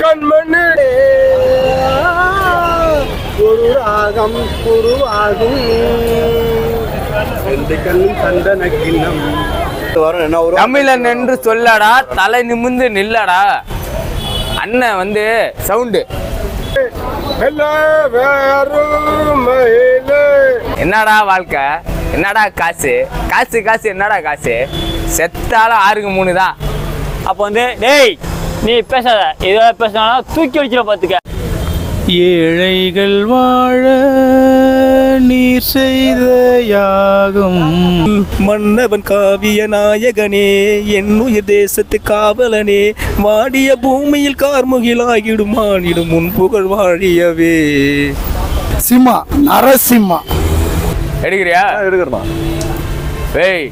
கண்மணி ஒரு ராகம் உருவாகும் தமிழன் என்று சொல்லடா, தலை நிமிந்து நில்லடா. அண்ணன் வந்து சவுண்டு. என்னடா வாழ்க்கை, என்னடா காசு, காசு காசு, என்னடா காசு, செத்தாலும் 6க்கு 3 தான். அப்போ வந்து டேய் நீ பேசாத, ஏதாவது பேசினாலும் தூக்கி வச்சுட பார்த்துக்க. ஏழைகள் வாழ நீர் செய்த யாகம், மன்னவன் காவிய நாயகனே, என் உயிர் தேசத்து காவலனே, வாடிய பூமியில் கார்முகிலாகிடும் மானிடும் முன் புகழ் வாழியவே. சிம்மா நரசிம்மா எடுக்கிறியா? எடுக்கிறமா. ஏய்,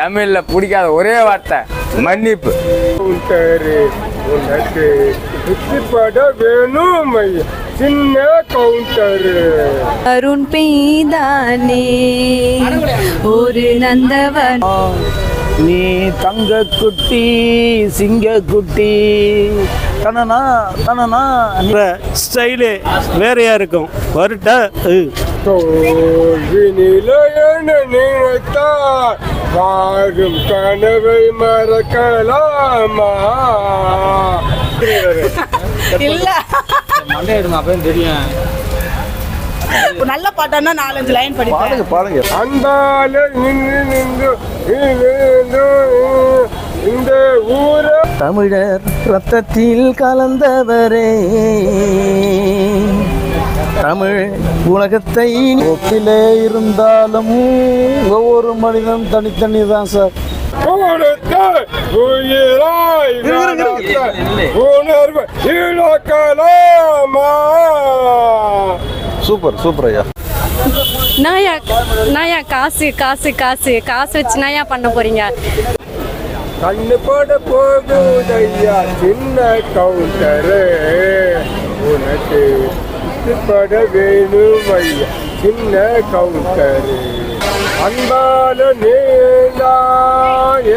தமிழ்ல பிடிக்காத ஒரே வார்த்தை மன்னிப்பு. பட வேணும் சின்ன கவுண்டர் அருண் பெய்தானே ஒரு நந்தவன். நீ தங்க குட்டி சிங்க குட்டி தனனா தனனா ஸ்டைலு வேறையா இருக்கும். வருட்ட நினைத்தார் வாழும் கனவை மறக்கலாமா? இல்ல தெரியும். நல்ல பாட்டானா 4-5 லைன் படிப்பேன். பாருங்க. அந்தால நின்று இந்த ஊர தமிழர் ரத்தத்தில் கலந்தவரே, தமிழ் உலகத்தை ஒப்பிலே இருந்தாலும் ஒவ்வொரு மனிதனும் தனித்தனி தான் சார். உயிராய் உணர்வு இழக்கலாமா? சூப்பர் சூப்பர் ஐயா. நாயா காசு காசு காசு காசு வச்சு நாயா பண்ண போறீங்க? கண்ணு பட போகுதையா சின்ன கவுண்டரு, உனக்கு பட வேணும் ஐயா சின்ன கவுண்டரு. அன்பால நீதா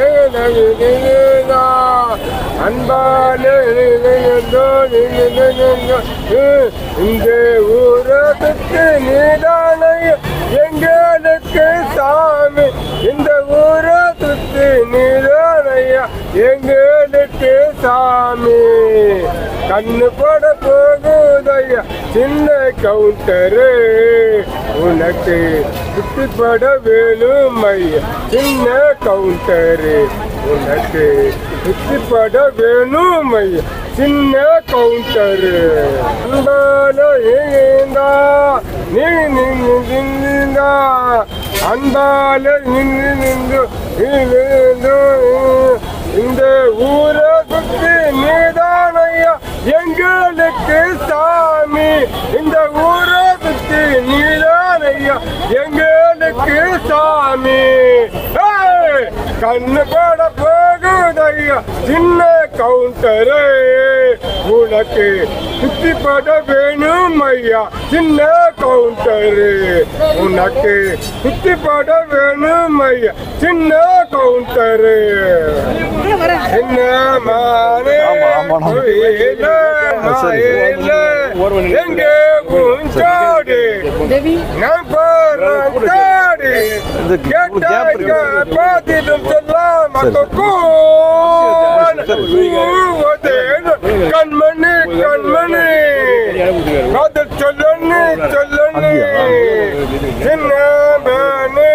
ஏனா அன்பால இந்த ஊரத்துக்கு நீதானைய எங்களுக்கு சாமி, இந்த ஊரத்துக்கு நீதானையா எங்களுக்கு சாமி. கண்ணு பட போகுதையா சின்ன கவுண்டரு, உனக்கு சுத்திப்பட வேணும் ஐயா சின்ன கவுண்டரு, உனக்கு சுத்திப்பட வேணும் ஐயா சின்ன கவுண்டரு. அன்பால ஏந்தா நீ நின்றா, அன்பால நின்று இந்த ஊரை சுத்தி நீதானையா எங்களுக்கு சாமி, இந்த ஊரை சுத்தி நீதானையா எங்களுக்கு சாமி. கண்ணு பட போகுதையா சின்ன கவுண்டரு, உனக்கு சுத்தி பட வேணும் ஐயா சின்ன கவுண்டரு, உனக்கு சுத்தி பட வேணும் ஐயா சின்ன கவுண்டரு. என்ன மானே எங்கே உஞ்சாடு நான் பாராடு பாத்திடும் சொல்லாம கண்மணி கண்மணி அது சொல்லு சொல்லு சின்ன மேனே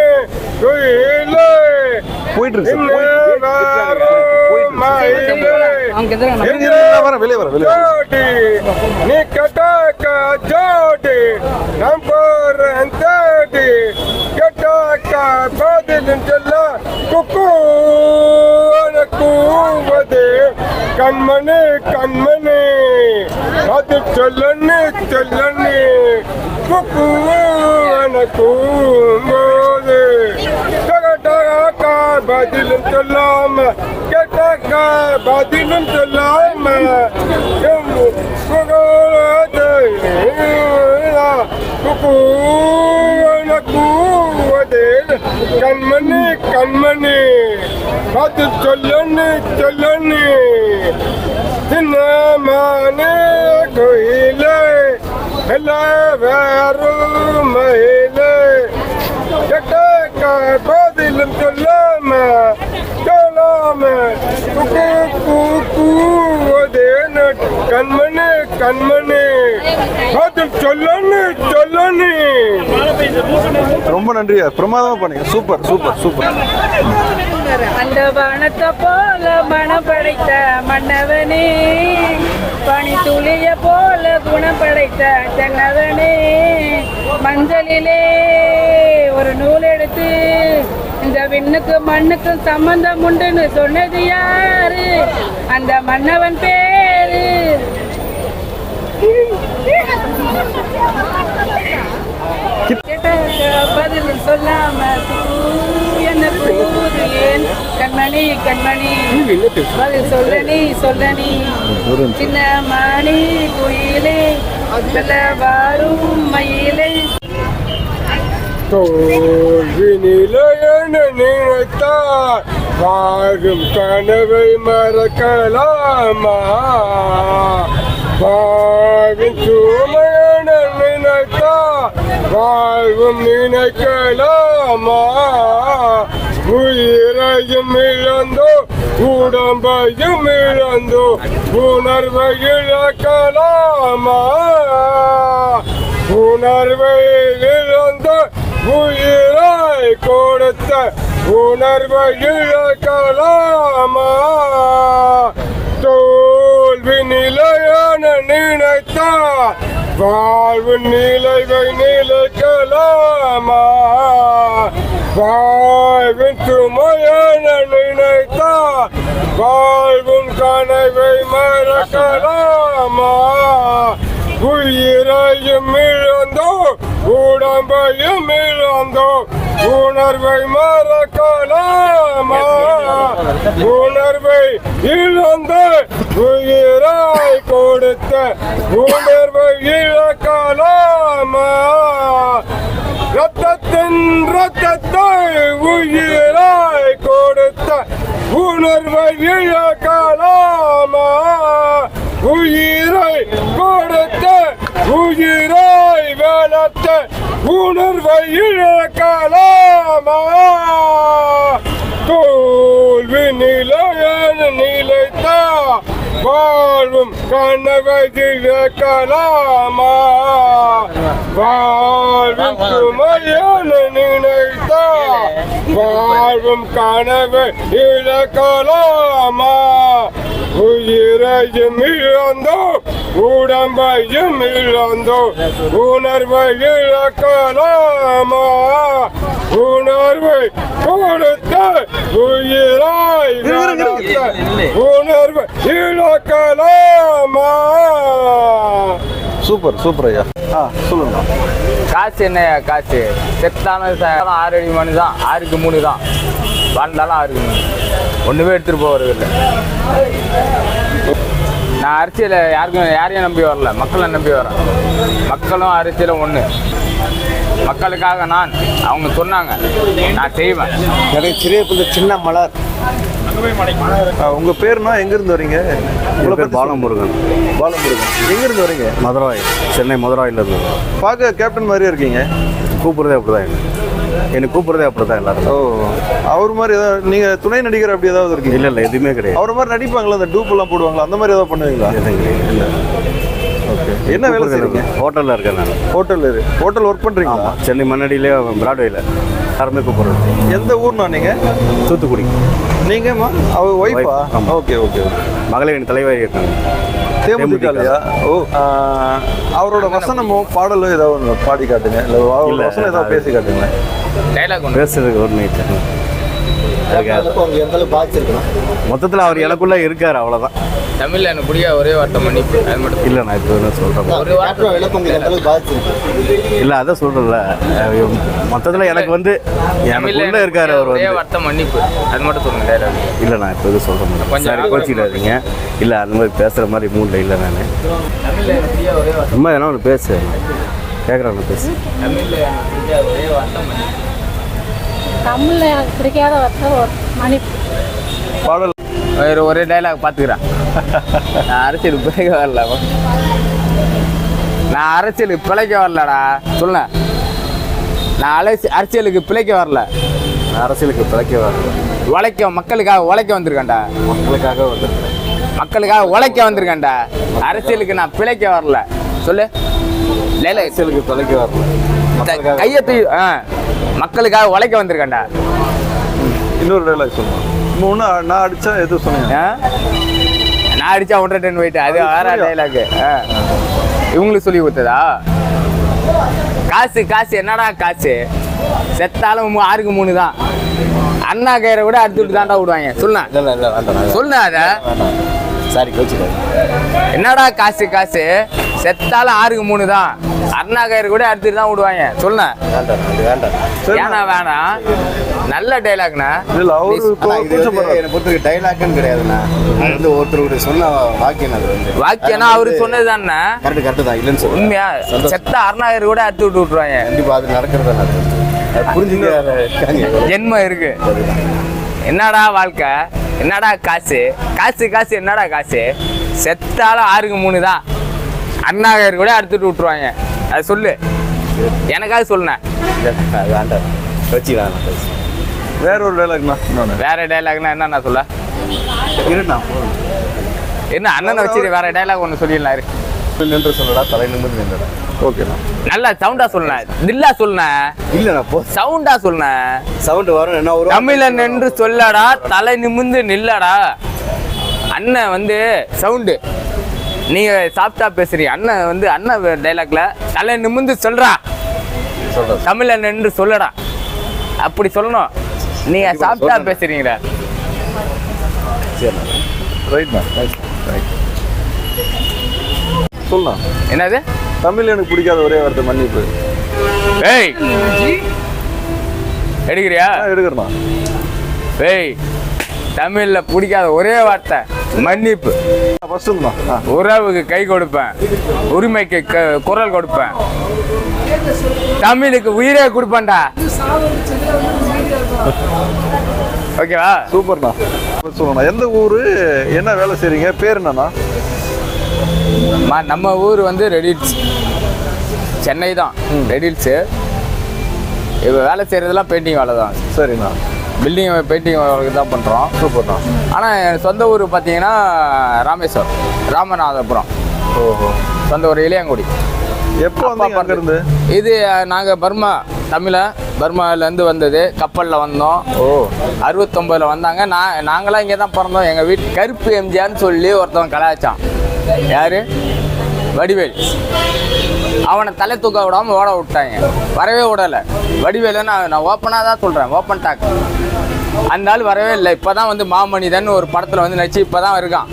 போயிட்டு இருக்கு. நீ கட்டாக்கா ஜோடி நான் போறேன் தேடி, கட்டாக்கா பதிலும் சொல்ல கூவது கண்மணி கண்மணி அது சொல்லு சொல்லு கூம்போது பதிலும் சொல்லாம கேட்டாக்கா பதிலும் சொல்லாம குக்கு கண்மணி கண்மணி அது சொல்லன்னு சொல்லன்னு சின்னமானே கோயிலே எல்லாம் வேறும் மயிலே கேட்ட பதிலும் சொல்லாம சொல்லாம கூதேன்னு கண்மணி கண்மணி அது சொல்லன்னு சொல்லன்னு. ரொம்ப நன்றியா, பிரமாதமா பண்ணீங்க. Super super super. அந்த வனத்தை போல மனம் படைத்த மன்னவனே, பனி துளிய போல குணம் படைத்த தென்னவனே, மஞ்சளிலே ஒரு நூல் எடுத்து இந்த விண்ணுக்கு மண்ணுக்கு சம்பந்தம் உண்டுன்னு சொன்னது யாரு? அந்த மன்னவன் பேரு. பதில் சொல்லாம என்ன போது ஏன் கண்மணி கண்மணி பதில் சொல்ல நீ சொல்ல நீ சின்ன மணி குயிலே நல்ல வாரும் மயிலே. தோல்வினிலையென நினைத்தார் வாழும் கனவை மறக்கலாமா? வாழ்வின் சுமையென நினைத்தார் வாழ்வும் நினைக்கலாமா? உயிரையும் இழந்தோ உடம்பையும் இழந்தோ உணர்வை இழக்கலாமா? உணர்வை இழந்த உயிராய் கொடுத்த உணர்வை இழக்கலாமா? தோல்வி நிலையான நினைத்தார் வாழ்வு நிலைவை நிலைக்கலாமா? வாழ்வின் சுமையான நினைத்தார் வாழ்வும் கனவை மறக்கலாமா? உயிரையும் இழந்தோ உடம்பையும் இழந்தோ உணர்வை மறக்கலாமா? உணர்வை இழந்த உயிராய் கொடுத்த உணர்வை இழக்கலாமா? ரத்தத்தின் ரத்தத்தை உயிராய் கொடுத்த உணர்வை இழக்கலாமா? உயிரை கொடுத்த உயிராய் வளர்த்த உணர்வை இழக்கலாமா? தோல்வி நிலையான நிலைத்த வாழும் கனவை இழக்கலாமா? வாழ்வின் சுமையான நினைத்த வாழ்வும் கனவை இழக்கலாமா? உயிரையும் இழந்தோ உடம்பையும் இழந்தோ உணர்வை இழக்கலாமா? உணர்வை கொடுத்த உயிராய் உணர்வை இழக்கலாமா? சூப்பர் சூப்பர் ஐயா. சொல்லுங்க. காசு என்னையா காசு? செத்தாலும் 6 அடி மணி தான், 6க்கு 3 தான், வாழ்ந்தாலும் 6க்கு 3, ஒன்றுமே எடுத்துகிட்டு போகிறது இல்லை. நான் அரசியலை யாரையும் நம்பி வரல, மக்களை நம்பி வரேன். மக்களும் அரசியலும் ஒன்று. மக்களுக்காக அவங்க சொன்னாங்க, நான் செய்வேன். எனக்கு சிறிய சின்ன மலர். உங்க பேர்னா எங்க இருந்து வரீங்க? உங்க பேர் பாலமுருகன். பாலமுருகன். எங்க இருந்து வரீங்க? மதுரை, சென்னை மதுராயில இருந்து. பார்க்க கேப்டன் மாதிரியே இருக்கீங்க. கூப்பிடுறதே அப்படிதான் எனக்கு கூப்பிடுறதே அப்படிதான் எல்லாரும். ஓ, அவர் மாதிரி ஏதாவது நீங்க துணை நடிகர் அப்படி ஏதாவது இருக்கீங்க? இல்லை எதுவுமே கிடையாது. அவர் மாதிரி நடிப்பாங்களா? அந்த டூப் எல்லாம் போடுவாங்களா? அந்த மாதிரி ஏதாவது பண்ணுவீங்களா? இல்லை. ஓகே. என்ன வேலை செய்றீங்க? ஹோட்டலில் இருக்கேன் நான். ஹோட்டல் ஒர்க் பண்ணுறீங்களா? சென்னை மண்ணடியிலே பிராட்வேயில் யாருமே கூப்பிடுறது. எந்த ஊர்னா நீங்கள்? தூத்துக்குடி. நீங்கம்மா அவர் ஒய்ஃபா? ஆமாம். Okay okay. மகளிரின் தலைவர் இருக்காங்க. தேமுதிகலையா? ஓ, அவரோட வசனமோ பாடலோ ஏதாவது ஒன்று பாடி காட்டுங்க. இல்லை வசனம் ஏதாவது பேசி காட்டுங்க. டைலாக் ஒன்று பேசுறதுக்கு ஒரு நீட்டு மொத்தத்தில் அவர் எனக்குள்ள இருக்காரு, அவ்வளோதான். தமிழில் எனக்கு பிடிக்காத ஒரே வார்த்தை மன்னிப்பு, அது மட்டும். இல்லை, நான் இப்போ என்ன சொல்கிறேன், ஒரு வார்த்தை இல்லை அதான் சொல்கிறேன்ல, மொத்தத்தில் எனக்கு எனக்குள்ள இருக்காரு அவர். ஒரே வார்த்தை மன்னிப்பு, அது மட்டும் சொல்லுங்க டைலாக். இல்லை, நான் இப்போ எதுவும் சொல்ல மாட்டேன், கொஞ்சம் கோச்சிடாதீங்க. இல்லை, அந்த மாதிரி பேசுகிற மாதிரி மூடில் இல்லை. நான் தமிழில் எனக்கு பிடிக்காத ஒரே வார்த்தை. சும்மா எதனா ஒன்று பேசு, கேட்குறேன் பேசு. தமிழில் எனக்கு பிடிக்காத ஒரே வார்த்தை மன்னிப்பு. தமிழ்ல எனக்கு பிடிக்காத வார்த்தை மன்னிப்பு. பாடல் ஒரே டைலாக் பார்த்துக்கிறேன். நான் அரசியலுக்கு பிழைக்க வரல. நான் அரசியலுக்கு பிழைக்க வரலடா. சொல்ல நான் அரசியலுக்கு பிழைக்க வரல. அரசியலுக்கு பிழைக்க வரல. உழைக்க மக்களுக்காக உழைக்க வந்திருக்கேன்டா. மக்களுக்காக வந்திருக்கேன். மக்களுக்காக உழைக்க வந்திருக்கேன்டா. அரசியலுக்கு நான் பிழைக்க வரல. சொல்லு. அரசியலுக்கு பிழைக்க வரல. கையெத்தி மக்களுக்காக உழைக்க வந்திருக்கேன்டா. இன்னொரு டைலாக் சொல்லுங்க. இன்னொன்று நான் அடித்தா எது சொன்னீங்க? நான் அடித்தா 1.5 டன் வெயிட். அது வேற டைலாக்கு. இவங்களுக்கு சொல்லி கொடுத்ததா? காசு காசு என்னடா காசு? செத்தாலும் 6க்கு 3 தான். அண்ணா கயிறை கூட அடுத்து விட்டு தாண்டா விடுவாங்க. சொல்லுண்ணா. இல்லை இல்லை வேண்டாம். சொல்லுண்ணா. அதை சாரி கோச்சிக்காது. என்னடா காசு காசு? செத்தாலும் 6க்கு 3 தான். அண்ணா கயிறு கூட அடுத்துட்டு தான் விடுவாங்க. சொல்லுண்ணா. வேண்டாம் அது வேண்டாம். ஏன்னா வேணாம். நல்ல டைலாக்ண்ணா. இல்லை அவரு என்னை பொறுத்தவரைக்கும் டைலாக்னு கிடையாதுண்ணா. அது வந்து ஒருத்தருடைய சொன்ன வாக்கியம். அது வந்து வாக்கியம்னா அவரு சொன்னது தானே. கரெக்டு தான். இல்லைன்னு சொல்லுங்க. உண்மையா செத்த அண்ணா கயிறு கூட அடுத்து விட்டு விட்டுருவாங்க. கண்டிப்பாக அது நடக்கிறது தான். அது புரிஞ்சுக்க ஜென்மம் இருக்கு. என்னடா வாழ்க்கை? என்னடா காசு? காசு காசு என்னடா காசு? செத்தாலும் 6க்கு 3 தான். அண்ணா கயிறு கூட அடுத்துட்டு விட்டுருவாங்க. அது சொல்லு. எனக்காக சொல்லுண்ணே. அது வேண்டாம் வச்சுக்கலாம். வேற ஒரு டைலாக்ண்ணா. இன்னொன்று வேற டைலாக்னா என்ன சொல்ல? இருண்ணா என்ன அண்ணனை வச்சு வேற டைலாக் ஒன்று சொல்லிடலாம். நின்று சொல்லடா, தலை நிமிர்ந்து நின்றடா. ஓகேண்ணா. நல்லா சவுண்டா சொல்லுண்ணேன். தில்லா சொல்லுண்ணேன். இல்லைண்ணா போ. சவுண்டா சொல்லுண்ணேன். சவுண்டு வரும். என்ன ஒரு தமிழன் என்று சொல்லடா, தலை நிமிர்ந்து நில்லடா. அண்ணன் வந்து சவுண்டு. நீங்க சாப்பிட்டா பேசுறீங்க. அண்ணன் வந்து அண்ணன் டைலாக்ல தலை நிமிர்ந்து சொல்றா. சொல்கிறேன். தமிழன் என்று சொல்லடா. அப்படி சொல்லணும். நீங்க சாப்பிட்டா பேசுறீங்களா? சரிண்ணா. ரைட்ண்ணா. ரைட். சொல்லலாம். என்னது? தமிழ் எனக்கு பிடிக்காத ஒரே வார்த்தை மன்னிப்பு. ஏய் எடுக்கிறியா? எடுக்கிறண்ணா. ஏய் தமிழ்ல பிடிக்காத ஒரே வார்த்தை மன்னிப்பு. ஃபர்ஸ்ட்டுண்ணா. உறவுக்கு கை கொடுப்பேன். உரிமைக்கு குரல் கொடுப்பேன். தமிழுக்கு உயிரே கொடுப்பேன்டா. ஓகேவா? சூப்பர்ண்ணா. சொல்லணும். எந்த ஊர், என்ன வேலை செய்றீங்க, பேர் என்னண்ணா? நம்ம ஊர் வந்து ரெடில்ஸ். சென்னை தான் ரெடில்ஸு. இப்போ வேலை செய்கிறதெல்லாம் பெயிண்டிங் வேலை தான். சரிண்ணா. பில்டிங் பெயிண்டிங் வேலைக்கு தான் பண்ணுறோம். சூப்பர்ண்ணா. ஆனால் என் சொந்த ஊர் பார்த்தீங்கன்னா ராமேஸ்வரம், ராமநாதபுரம். ஓஹோ. சொந்த ஊர் இளையாங்குடி. எப்போ வந்தீங்க அங்கேருந்து? இது நாங்கள் பர்மாவிலேருந்து வந்தது. கப்பலில் வந்தோம். ஓ. 69ல் வந்தாங்க. நாங்களாம் இங்கே தான் பிறந்தோம். எங்கள் வீட்டு கருப்பு எம்ஜிஆர்னு சொல்லி ஒருத்தவன் கலாய்ச்சான். யார்? வடிவேல். அவனை தலை தூக்க விடாமல் ஓட விட்டாங்க. வரவே விடலை. வடிவேலு நான் ஓப்பனாக தான் சொல்கிறேன். Open talk. அந்த ஆள் வரவே இல்லை. இப்போ தான் வந்து மாமனிதன் ஒரு படத்தில் வந்து நடிச்சு இப்போ தான் இருக்கான்.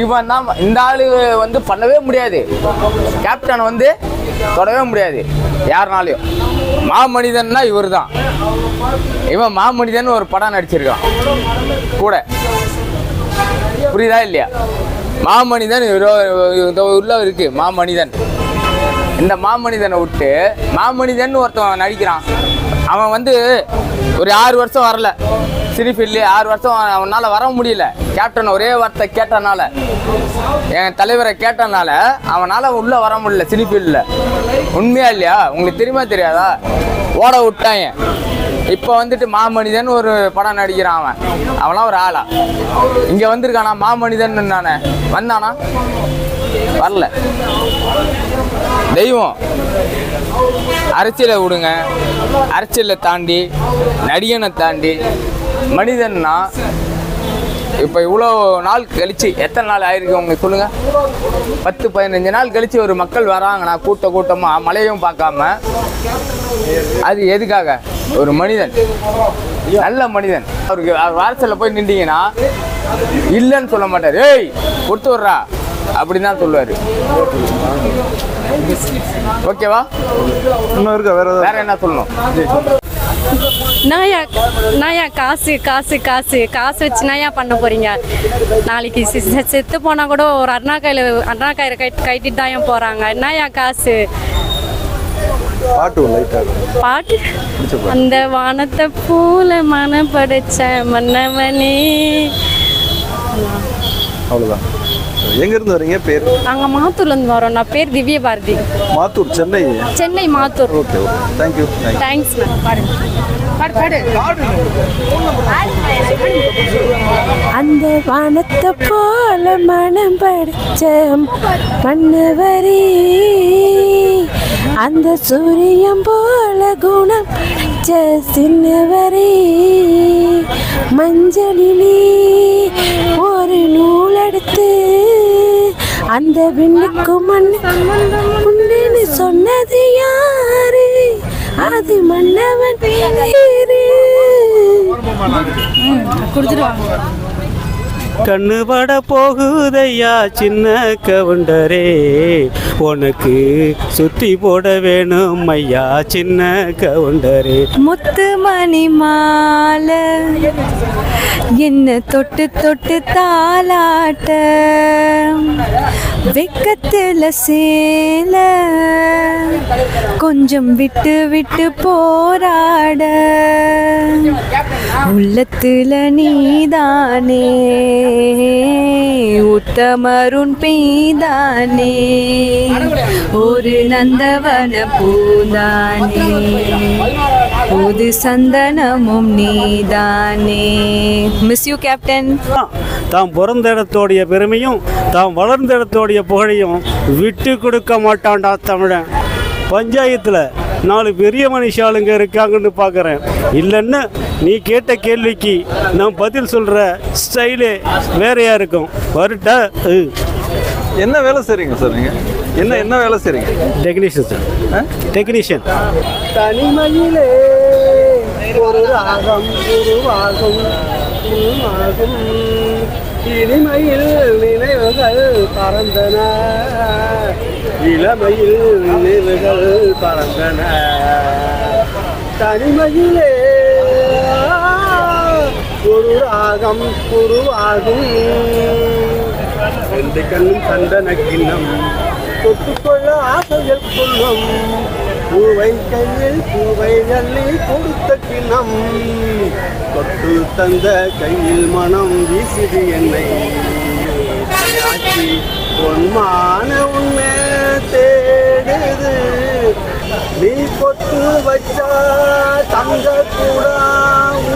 இவன் தான். இந்த ஆள் வந்து பண்ணவே முடியாது. கேப்டன் வந்து தொடவே முடியாது யாருனாலையும். மாமனிதன்னா இவர் தான். இவன் மாமனிதன் ஒரு படம் நடிச்சிருக்கான் கூட. புரியுதா இல்லையா? மாமனிதன் உள்ள இருக்கு. மாமனிதன். இந்த மாமனிதனை விட்டு மாமனிதன் ஒருத்தன் நடிக்கிறான். அவன் வந்து ஒரு 6 வருஷம் வரல சினிஃபீல்ட்லேயே. 6 வருஷம் அவனால் வர முடியல. கேப்டன் ஒரே வார்த்தை கேட்டனால, என் தலைவரை கேட்டனால அவனால் உள்ளே வர முடியல சினிஃபீல்டில். உண்மையா இல்லையா? உங்களுக்கு தெரியுமா தெரியாதா? ஓட விட்டாங்க. இப்போ வந்துட்டு மாமனிதன் ஒரு படம் நடிக்கிறான். அவன்லாம் ஒரு ஆளா? இங்கே வந்திருக்கானா மாமனிதன்? நானே வந்தானா? வரல. தெய்வம். அரசியலை விடுங்க. அரசியலை தாண்டி, நடிகனை தாண்டி மனிதன்னா இப்போ இவ்வளோ நாள் கழிச்சு, எத்தனை நாள் ஆயிருக்கு உங்களுக்கு சொல்லுங்கள்? 10-15 நாள் கழிச்சு ஒரு மக்கள் வராங்கன்னா கூட்டமாக மழையும் பார்க்காம, அது எதுக்காக? ஒரு மனிதன், நல்ல மனிதன். அவருக்கு வாரத்தில் போய் நின்றீங்கன்னா இல்லைன்னு சொல்ல மாட்டார். ஏய் கொடுத்து விட்றா அப்படின்னு தான் சொல்லுவார். ஓகேவா? இன்னும் இருக்கா? வேற என்ன சொல்லணும்? நாயா காசு காசு காசு காசு வச்சு நாயா பண்ண போறீங்க? நாளைக்கு செத்து போனா கூட ஒரு அண்ணா கயிறு கட்டிட்டு தான் போறாங்க. நாயா காசு? பாட்டு லைட்டாக பாட்டு அந்த வானத்தை போல மனம் படைச்ச மன்னவனே. அவ்வளோதான். எங்கேருந்து வரீங்க பேர்? நாங்கள் மாத்தூர்லேருந்து வரோம். நான் பேர் Divya Bharathi. Mathur, Chennai. Chennai Mathur. Okay okay, thank you. Thanks ma'am. பாருங்க அந்த வானத்தை போல மனம் படைச்ச மன்னவரே, அந்த சூரியன் போல குணம் படைச்ச சின்னவரே, மஞ்சளிலே ஒரு நூல் எடுத்து அந்த விண்ணுக்கு மண் உண்டுன்னு சொன்னது யாரு? அது மன்னவன் பேரு. கொடுத்துருவாங்க. கண்ணு பட போகுதையா சின்ன கவுண்டரே, உனக்கு சுத்தி போட வேணும் ஐயா சின்ன கவுண்டரே. முத்து மணி மாலை என்ன தொட்டு தொட்டு தாலாட்ட, வெக்கத்துல சேல கொஞ்சம் விட்டு விட்டு போராட, உள்ளத்துல நீதானே உத்தமருண் பெய்தானே, ஒரு நந்தவன பூதானே, புது சந்தனமும் நீதானே. Miss you captain. தாம் பிறந்த இடத்தோடைய பெருமையும் தாம் வளர்ந்த இடத்தோடைய புகழையும் விட்டு கொடுக்க மாட்டான்டா தமிழன். பஞ்சாயத்தில் 4 பெரிய மனுஷாளுங்க இருக்காங்கன்னு பார்க்குறேன். இல்லைன்னு நீ கேட்ட கேள்விக்கு நான் பதில் சொல்கிற ஸ்டைலே வேறையாக இருக்கும். வரட்டா? என்ன வேலை செய்கிறீங்க சார் நீங்கள்? என்ன வேலை செய்கிறீங்க? Technician sir. டெக்னீஷியன். தனிமையிலே ஒரு ராகம் உருவாகும் உருவாகும், இனிமையில் நினைவுகள் பறந்தன, இளமையில் நினைவுகள் பறந்தன, தனிமையிலே ஒரு ராகம் உருவாகும், 2 கண்ணும் சந்தன கிண்ணம் தொட்டுக்கொள்ள ஆசைகள் கொள்ளும், பூவை கையில் பூவை அள்ளி கொடுத்த கிண்ணம், தொட்டு தந்த கையில் மனம் வீசுது என்னை ஆட்சி, பொன்மான உண்மை தேடுது, நீ பொட்டு வச்சா தங்க கூடா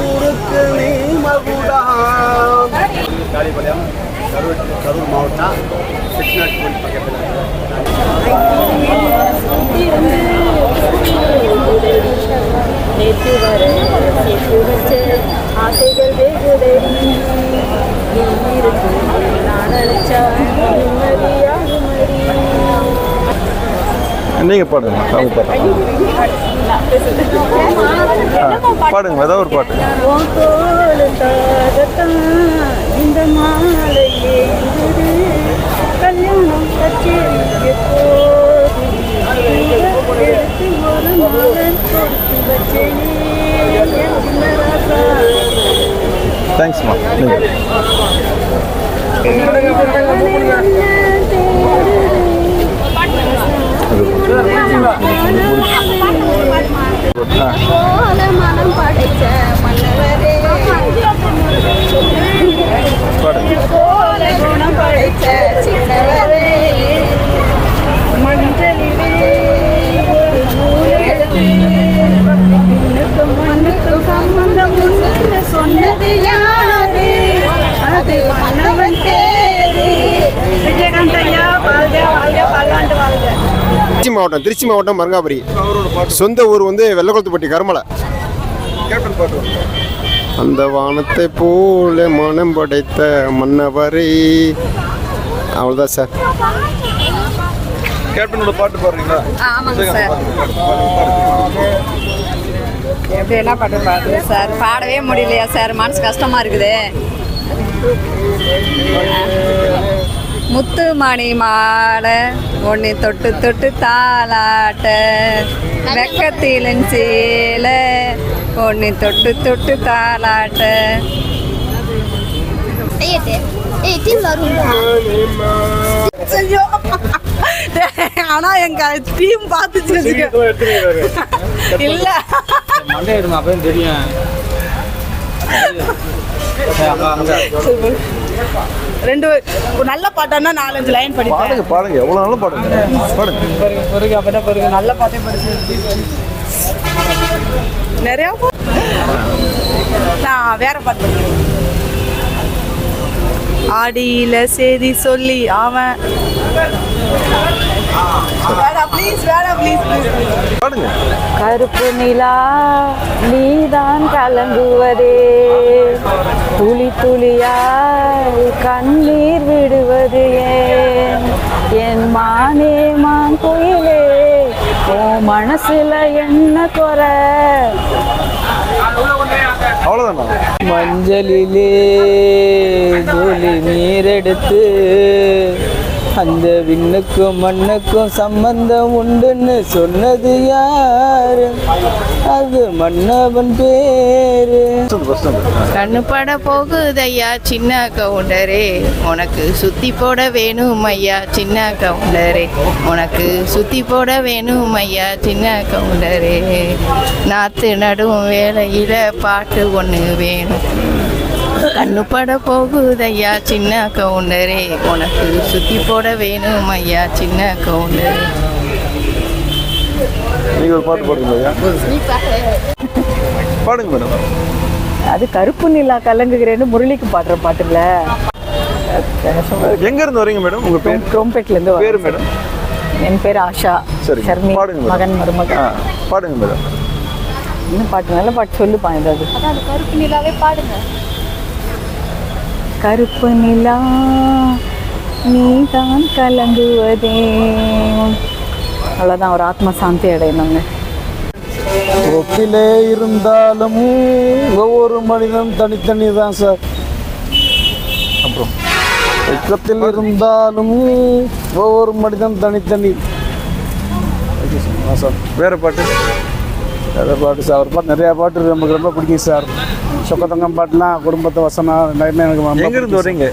ஊருக்கு நீ மகுடா. காளிபாளையம், கரூர் மாவட்டம், செட்டிநாட்டு பக்கத்தில். நேற்று வர சேர்த்து வச்ச ஆசைகள் வெகுதடி, நான் நினைச்சா நிம்மதியாகுமடி. நீங்கள் பாடுங்க, அவங்க பாடுங்க, ஏதாவது ஒரு பாட்டு. இந்த மாலையே கல்யாணம் கச்சேரி எடுத்து ஒரு மகன் கொடுத்து வச்சேனே. தேங்க்ஸ்மா. நீங்கள் மனம் படைச்ச மன்னவரே, போல குணம் படைச்ச சின்னவரே, மஞ்சளிலே ஒரு நூல் எடுத்து மண்ணுக்கும் சம்பந்தம் உண்டு சொன்னது யாரு? அது மன்னவன் பேரு. விஜயகாந்த் ஐயா வாழ்க வாழ்க பல்லாண்டு வாழ்க. திருச்சி மாவட்டம் மருங்காபுரி. சொந்த ஊர் வந்து வெள்ளக்குளத்துப்பட்டி கருமலை. கேப்டன் பாட்டு. அந்த வானத்தை போல மனம் படைத்த மன்னவரே. அவ்வளோதான் சார். கேப்டனோட பாட்டு பாடுறீங்களா? ஆமாங்க சார். எப்படி என்ன பாட்டு பாடுறது சார்? பாடவே முடியலையா சார்? மனசு கஷ்டமா இருக்குது. முத்து மணி மாலை ஒன்று தொட்டு தொட்டு தாலாட்ட, வெக்கத்திலன் சேல ஒன்று தொட்டு தொட்டு தாலாட்ட. ஆனா எங்க டீம் பார்த்துச்சு இல்ல மண்டே எடுமா அப்போ தெரியும். ரெண்டு நல்ல பாட்டானா 4-5 லைன் படிப்பேன். பாடுங்க பாடுங்க, எவ்வளோ நாளும் பாடுங்க பாடுங்க. பாருங்க நல்ல பாட்டே படிச்சு நிறைய நான் வேற பாட்டு படிக்கிறேன். ஆடியில செய்தி சொல்லி அவன் பாடுங்க. கருப்பு நிலா நீதான் கலங்குவதே, துளி துளியாய் கண்ணீர் விடுவது ஏன்? என் மானே மான் கோயிலே, உன் மனசுல என்ன குறை? அவ்வளோதானா? மஞ்சளிலே துளி நீரெடுத்து அந்த விண்ணுக்கும் மண்ணுக்கும் சம்பந்தம் உண்டுன்னு சொன்னது யாரு? அது மன்னவன் பேரு. கண்ணு பட போகுதையா சின்ன கவுண்டரே, உனக்கு சுத்தி போட வேணும் ஐயா சின்ன கவுண்டரே, உனக்கு சுத்தி போட வேணும் ஐயா சின்ன கவுண்டரே, நாத்து நடும் வேலையில பாட்டு ஒன்று வேணும். கண்ணு பட போகுதையா சின்ன கவுண்டரே, உனக்கு சுத்தி போட வேணும் ஐயா சின்ன கவுண்டரே. நீங்க ஒரு பாட்டு பாடுங்க ஐயா. பாடுங்க மேடம். அது கருப்பு நிலா கலங்குகிறேன்னு முரளிக்கு பாடுற பாட்டுல. எங்க இருந்து வரீங்க மேடம்? உங்க பேர்? குரோம்பேட்ல இருந்து பேரு மேடம்? என் பேர் ஆஷா. சரி, ஷர்மி பாடுங்க மேடம். மகன் மருமகன். பாடுங்க மேடம். என்ன பாட்டு? நல்ல பாட்டு சொல்லுப்பா ஏதாவது. கருப்பு நிலாவே பாடுங்க. கருப்பு நிலா நீதான் கலங்குவதே. அவ்வளோதான், ஒரு ஆத்ம சாந்தி அடையணுங்க. தொப்பிலே இருந்தாலும் ஒவ்வொரு மனிதனும் தனித்தனி தான் சார். அப்புறம் வெக்கத்தில் இருந்தாலும் ஒவ்வொரு மனிதனும் தனித்தனி. சார் வேற பாட்டு? வேறு பாட்டு சார், ஒரு பாட்டு நிறையா பாட்டு நமக்கு ரொம்ப பிடிக்கும் சார். சொக்கத்தங்கம் பாட்டுலாம் குடும்பத்தை வசனம் எல்லாமே எனக்கு ரொம்ப. எங்க இருந்து வரீங்க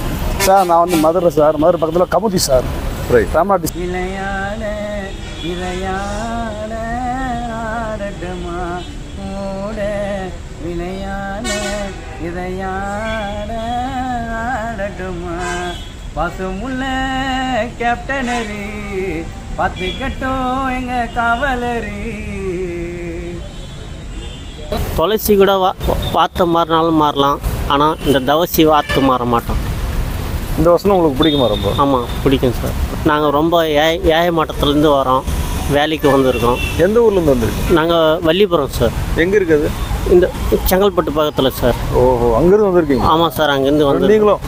சார்? நான் வந்து மதுரை சார். மதுரை பக்கத்தில் கமுதி சார். ரைட். ராமநாடு. விளையாட விளையாட ஆடட்டுமா ஓட, விளையாட விளையாட ஆடட்டுமா, பசுமுள்ள கேப்டனரி பார்த்துக்கட்டும் எங்க காவலரி. துளசி கூட வார்த்தை மாறினாலும் மாறலாம், ஆனால் இந்த தவசி வார்த்தை மாற மாட்டோம். இந்த வசனம் உங்களுக்கு பிடிக்குமா ரொம்ப? ஆமாம், பிடிக்கும் சார். நாங்கள் ரொம்ப ஏய மாட்டத்துலேருந்து வரோம், வேலைக்கு வந்திருக்கோம். எந்த ஊர்லேருந்து வந்துருக்கு? நாங்கள் வள்ளிபுரம் சார். எங்கே இருக்குது? இந்த செங்கல்பட்டு பக்கத்தில் சார். ஓஹோ, அங்கேருந்து வந்திருக்கீங்க? ஆமாம் சார், அங்கேருந்து வந்து. நீங்களும்?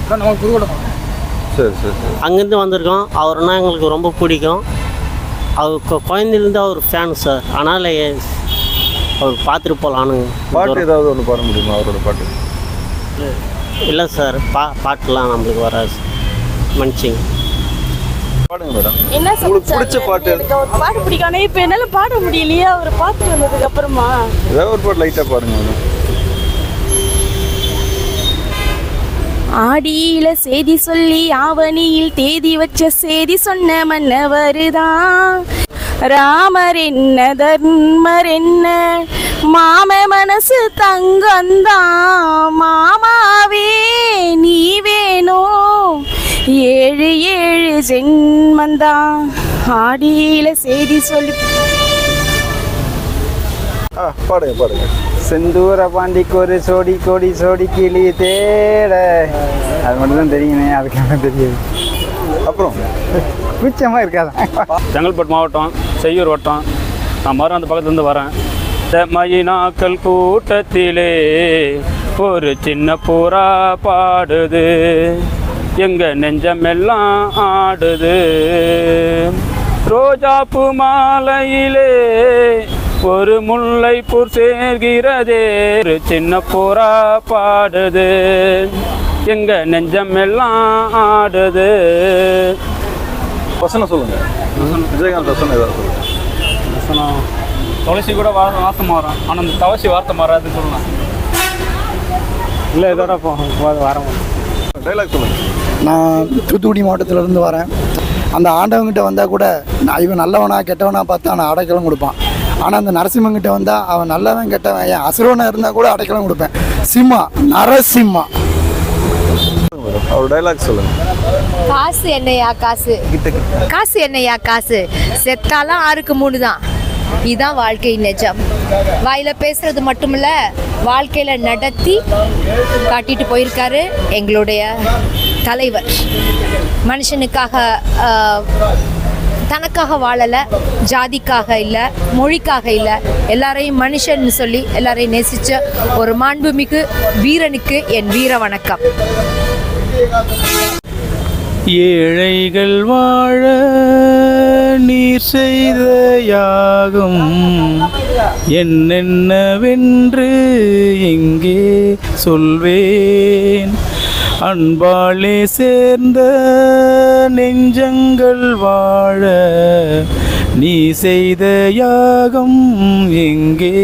சரி சரி சரி. அங்கேருந்து வந்திருக்கோம். அவருன்னா எங்களுக்கு ரொம்ப பிடிக்கும். அவர் குழந்தையிலேருந்து அவர் ஃபேன் சார். அதனால் அவர் பார்த்துட்டு போகலான்னு. பாட்டு ஏதாவது ஒன்று பாட முடியுமா அவரோட பாட்டு? இல்லை சார், பாட்டுலாம் நம்மளுக்கு வராது, மன்னிச்சிங்க. பாடுங்க மேடம். என்ன உங்களுக்கு பிடிச்ச பாட்டு? எனக்கு ஒரு பாட்டு பிடிக்கும், இப்போ என்னால பாட முடியலையே அவர் பாட்டு வந்ததுக்கு அப்புறமா. ஏதாவது ஒரு பாட்டு லைட்டாக பாடுங்க மேடம். ஆடியில செய்தி சொல்லி ஆவணியில் தேதி வச்ச செய்தி சொன்ன மன்னவருதான். ராமர் என்ன தர்மர் என்ன மாம மனசு தங்கந்தான். மாமாவே நீ வேணும் 7 ஜென்மந்தான். ஆடியில செய்தி சொல்லி. பாடுங்க பாடுங்க. செந்தூர பாண்டிக்கு ஒரு சோடி கோடி சோடி கிளி தேட. அது மட்டும் தான் தெரியுமே, அதுக்காக தெரியாது. அப்புறம் கூச்சமாக இருக்காதான். செங்கல்பட்டு மாவட்டம் செய்யூர் வட்டம். நான் மரம் அந்த பக்கத்துலேருந்து வரேன். மயினாக்கள் கூட்டத்திலே ஒரு சின்ன புறா பாடுது, எங்க நெஞ்சமெல்லாம் ஆடுது. ரோஜாப்பூ மாலையிலே ஒரு முல்லை பூ சேர்கிறதே, ஒரு சின்ன புறா பாடுது, எங்க நெஞ்சமெல்லாம் ஆடுது. வசனம் சொல்லுங்க. விஜயகாந்த் வசனம் ஏதாவது சொல்லுங்க. வசனம் துளசி கூட வார்த்தை மாறும், ஆனால் அந்த தவசி வார்த்தை மாறாதுன்னு சொல்லலாம். இல்லை இதோட வரோம். டைலாக் சொல்லுங்க. நான் தூத்துக்குடி மாவட்டத்திலேருந்து வரேன். அந்த ஆண்டவங்கிட்ட வந்தால் கூட இவன் நல்லவனா கெட்டவனா பார்த்து அவனை அடைக்கலம் கொடுப்பான். ஆனால் அந்த நரசிம்மங்கிட்ட வந்தால் அவன் நல்லவன் கெட்டவன் என் அசுரவனாக இருந்தால் கூட அடைக்கலம் கொடுப்பேன். சிம்மா நரசிம்மா. அவர் டைலாக் சொல்லுங்க. காசு என்னையா காசு, காசு என்னையா காசு, செத்தாலும் 6க்கு 3 தான். இதுதான் வாழ்க்கை நிஜம். வாயில பேசுறது மட்டுமில்ல, வாழ்க்கையில நடத்தி காட்டிட்டு போயிருக்காரு எங்களுடைய தலைவர். மனுஷனுக்காக தனக்காக வாழலை, ஜாதிக்காக இல்லை, மொழிக்காக இல்லை, எல்லாரையும் மனுஷன் சொல்லி எல்லாரையும் நேசித்த ஒரு மாண்புமிகு வீரனுக்கு என் வீர வணக்கம். ஏழைகள் வாழ நீர் செய்த யாகம் என்னென்னவென்று எங்கே சொல்வேன். அன்பாலே சேர்ந்த நெஞ்சங்கள் வாழ நீ செய்த யாகம் எங்கே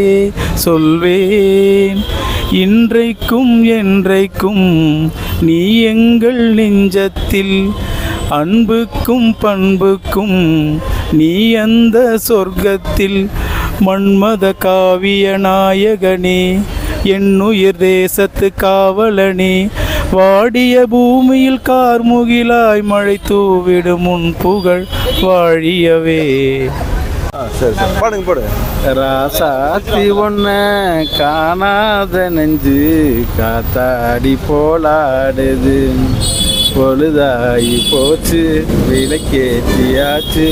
சொல்வேன். இன்றைக்கும் என்றைக்கும் நீ எங்கள் நெஞ்சத்தில், அன்புக்கும் பண்புக்கும் நீ அந்த சொர்க்கத்தில். மன்மத காவிய நாயகனே, என்னுயிர் தேசத்து காவலனே, வாடிய பூமியில் கார்முகிலாய் மழை தூவிடும் உன் புகழ் வாழியவே. சரி சரி, பாடுங்க பாடு. ராசாத்தி ஒன்ன காணாத நெஞ்சு காத்தாடி போலாடுது, பொழுதாகி போச்சு விளக்கேற்றியாச்சு,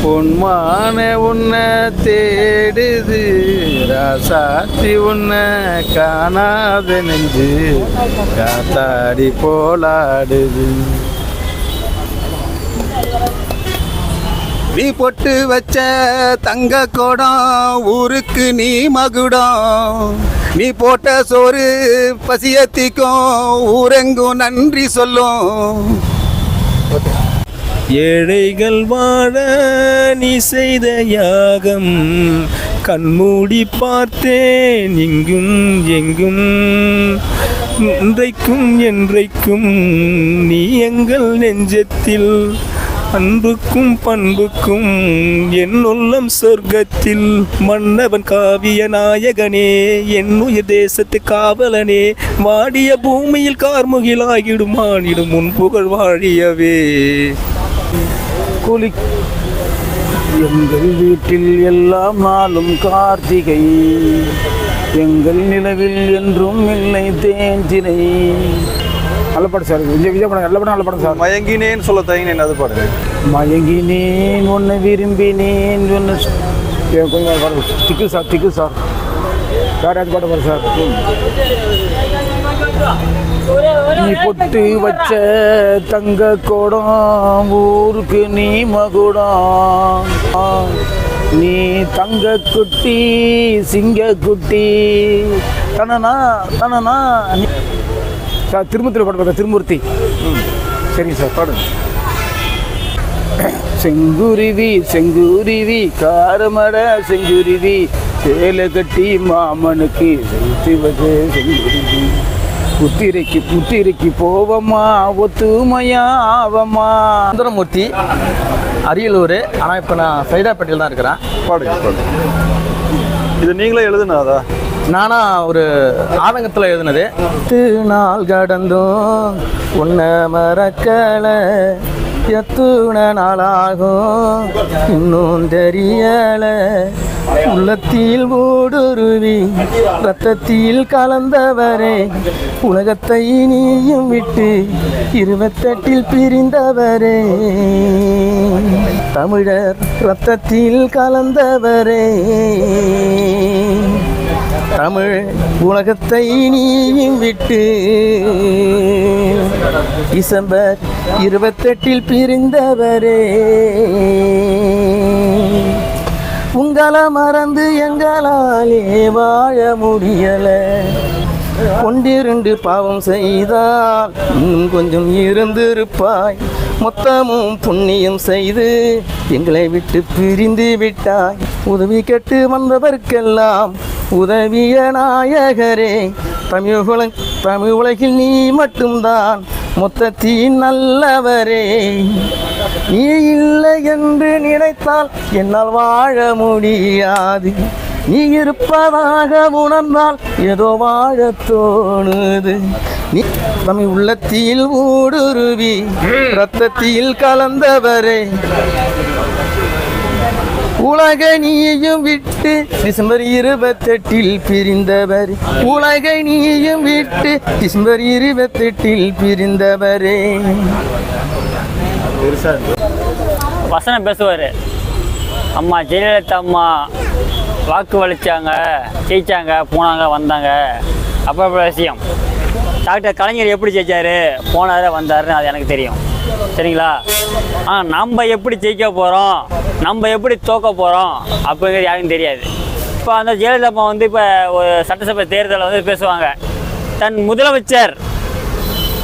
பொன்மான உன்னை தேடுது. ராசாத்தி உன்ன காணாத நெஞ்சு காத்தாடி போலாடுது. நீ பொட்டு வச்ச தங்க கோடம் ஊருக்கு நீ மகுடம், நீ போட்ட சோறு பசியத்திக்கும் ஊரெங்கும் நன்றி சொல்லும். ஏழைகள் வாழ நீ செய்த யாகம் கண்மூடி பார்த்தேன் இங்கும் எங்கும். இன்றைக்கும் என்றைக்கும் நீ எங்கள் நெஞ்சத்தில், அன்புக்கும் பண்புக்கும் என் உள்ளம் சொர்க்கத்தில். மன்னவன் காவிய நாயகனே, என் உயிர் தேசத்து காவலனே, வாடிய பூமியில் கார்முகிலாகிடும் ஆனிடும் உன் புகழ் வாழியவே. குளி எங்கள் வீட்டில் எல்லாம் நாளும் கார்த்திகை, எங்கள் நிலவில் என்றும் இல்லை தேஞ்சினை. நல்ல படம் சார், விஜய் படம், நல்ல படம், நல்ல படம் சார். மயங்கினேன்னு சொல்ல தயங்கினேன், அது பாடுங்க. மயங்கினேன் ஒன்று விரும்பினேன் ஒன்று கொஞ்சம் பாடு. திக்கு சார், திக்கு சார், வேறு அது பாட்டு பாடு சார். நீ பொட்டு வச்ச தங்க கோடம் ஊருக்கு நீ மகுடம், நீ தங்க குட்டி சிங்க குட்டி தனனா தனனா. சார் திருமூர்த்தியில் பாட்டு பார்த்தா, திருமூர்த்தி. சரிங்க சார், பாடுங்க. செங்குருவி செங்குருவி காரமட செங்குருவி, சேலை கட்டி மாமனுக்கு செலுத்துவது செங்குருவி. புத்திரைக்கு புத்திரைக்கு போவமா ஒத்துமையா ஆவமா. சுந்தரமூர்த்தி, அரியலூர். ஆனால் இப்போ நான் சைதாப்பேட்டையில் தான் இருக்கிறேன். பாடுங்க பாடுங்க. இது நீங்களே எழுதுனாதா? நானா ஒரு ஆதங்கத்தில் எழுதுனது. நாள் கடந்தும் உன்னை மறக்கலை, எத்துண நாளாகும் இன்னும் தெரியல, உள்ளத்தில் ஊடுருவி ரத்தத்தில் கலந்தவரே, உலகத்தை நீயும் விட்டு 28 பிரிந்தவரே, தமிழர் ரத்தத்தில் கலந்தவரே, தமிழ் உலகத்தை நீயும் விட்டு டிசம்பர் 28 பிரிந்தவரே, உங்களை மறந்து எங்களாலே வாழ முடியல, ஒன்றிரண்டு பாவம் செய்தால் இன்னும் கொஞ்சம் இருந்திருப்பாய், மொத்தமும் புண்ணியம் செய்து எங்களை விட்டு பிரிந்து விட்டாய், உதவி கேட்டு வந்தவர்க்கெல்லாம் உதவிய நாயகரே, தமிழ் உலகில் நீ மட்டும்தான் மொத்தத்தின் நல்லவரே, நீ இல்லை என்று நினைத்தால் என்னால் வாழ முடியாது. நீ இருப்பதாக உணர்ந்தால் ஏதோ வாழ தோணுது. நீ நம் உள்ளத்தில் ஊடுருவி ரத்தத்தில் கலந்தவரே, உலகை நீயும் விட்டு டிசம்பர் 28 பிரிந்தவர். உலகை நீயும் விட்டு டிசம்பர் 28 பிரிந்தவரே. வசனம் பேசுவார். அம்மா ஜெயலலிதா அம்மா வாக்கு வலிச்சாங்க, ஜெயிச்சாங்க, போனாங்க, வந்தாங்க. அப்போ விஷயம். டாக்டர் கலைஞர் எப்படி ஜெயிச்சாரு, போனார், வந்தாருன்னு அது எனக்கு தெரியும். சரிங்களா? ஆனால் நம்ம எப்படி ஜெயிக்க போகிறோம், நம்ம எப்படி தோக்க போகிறோம் அப்படிங்கிறது யாருக்கும் தெரியாது. இப்போ அந்த ஜெயலலிதா அம்மா வந்து இப்போ ஒரு சட்டசபை தேர்தலில் வந்து பேசுவாங்க. தன் முதலமைச்சர்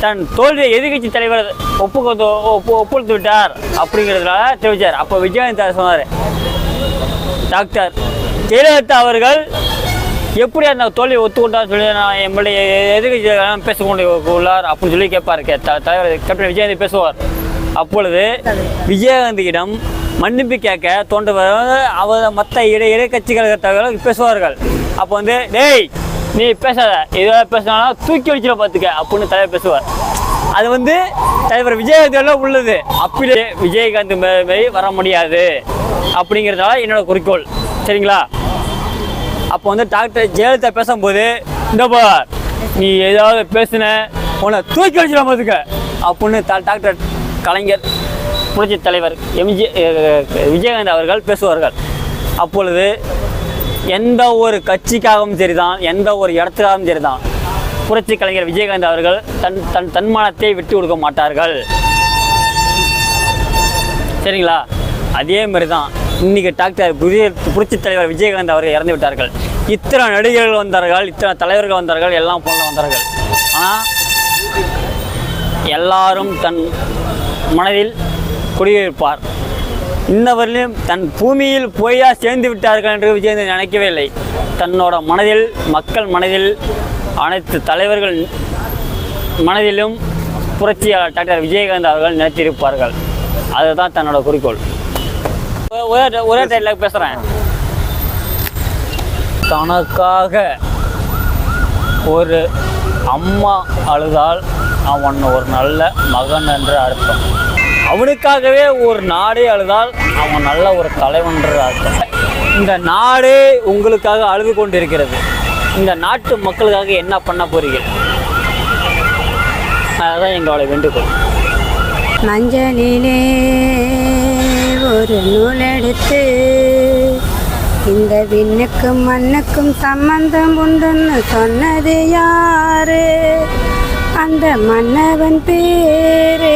தன் தோல்வியை எதிர்கட்சி தலைவர் ஒப்புக்கொடுத்து விட்டார் அப்படிங்கிறதுனால தெரிவித்தார். அப்போ விஜயகாந்த் சொன்னார், டாக்டர் ஜெயலலிதா அவர்கள் எப்படி அந்த தோல்வியை ஒத்துக்கொண்டான்னு சொல்லி நான் எம்எல்ஏ எதிர்கட்சி பேசிக்கொண்டு உள்ளார் அப்படின்னு சொல்லி கேட்பார். தலைவர் கேப்டன் விஜயகாந்த் பேசுவார். அப்பொழுது விஜயகாந்தியிடம் மன்னிப்பு கேட்க தோன்றவர் அவர் மற்ற இடைக்கட்சிகள் பேசுவார்கள். அப்போ வந்து டேய் நீ பேசாத, எதாவது பேசினாலும் தூக்கி வச்சுட பார்த்துக்க அப்படின்னு தலைவர் பேசுவார். அது வந்து தலைவர் விஜயகாந்த் உள்ளது. அப்படி விஜயகாந்த் மாரி வர முடியாது அப்படிங்கிறதால என்னோட குறிக்கோள். சரிங்களா? அப்போ வந்து டாக்டர் ஜெயலலிதா பேசும்போது இந்தப்பா நீ ஏதாவது பேசுன உன்னை தூக்கி வச்சுட பார்த்துக்க அப்படின்னு டாக்டர் கலைஞர் புரட்சி தலைவர் விஜயகாந்த் அவர்கள் பேசுவார்கள். அப்பொழுது எந்த ஒரு கட்சிக்காகவும் சரிதான், எந்த ஒரு இடத்துக்காகவும் சரிதான், புரட்சி கலைஞர் விஜயகாந்த் அவர்கள் தன்மானத்தை விட்டு கொடுக்க மாட்டார்கள். சரிங்களா? அதே மாதிரி தான் இன்றைக்கி டாக்டர் புரட்சி தலைவர் விஜயகாந்த் அவர்கள் இறந்து விட்டார்கள். இத்தனை நடிகர்கள் வந்தார்கள், இத்தனை தலைவர்கள் வந்தார்கள், எல்லாம் போல வந்தார்கள். ஆனால் எல்லாரும் தன் மனதில் குடியிருப்பார். இன்னவரையிலும் தன் பூமியில் போயா சேர்ந்து விட்டார்கள் என்று விஜயகாந்த் நினைக்கவே இல்லை. தன்னோட மனதில், மக்கள் மனதில், அனைத்து தலைவர்கள் மனதிலும் புரட்சியாளர் டாக்டர் விஜயகாந்த் அவர்கள் நினைத்திருப்பார்கள். அதுதான் தன்னோட குறிக்கோள். ஒரே டைலாக் பேசுகிறேன். தனக்காக ஒரு அம்மா அழுதால் அவன் ஒரு நல்ல மகன் என்று அர்த்தம். அவனுக்காகவே ஒரு நாடே அழுதால் அவன் நல்ல ஒரு தலைவன் என்று அர்த்தம். இந்த நாடே உங்களுக்காக அழுது கொண்டிருக்கிறது. இந்த நாட்டு மக்களுக்காக என்ன பண்ண போறீர்கள்? அதுதான் எங்களோட வேண்டுகோள். மஞ்சளிலே ஒரு நூல் எடுத்து இந்த விண்ணுக்கும் மண்ணுக்கும் சம்பந்தம் உண்டுன்னு சொன்னது யாரு? அந்த மன்னவன் பேரு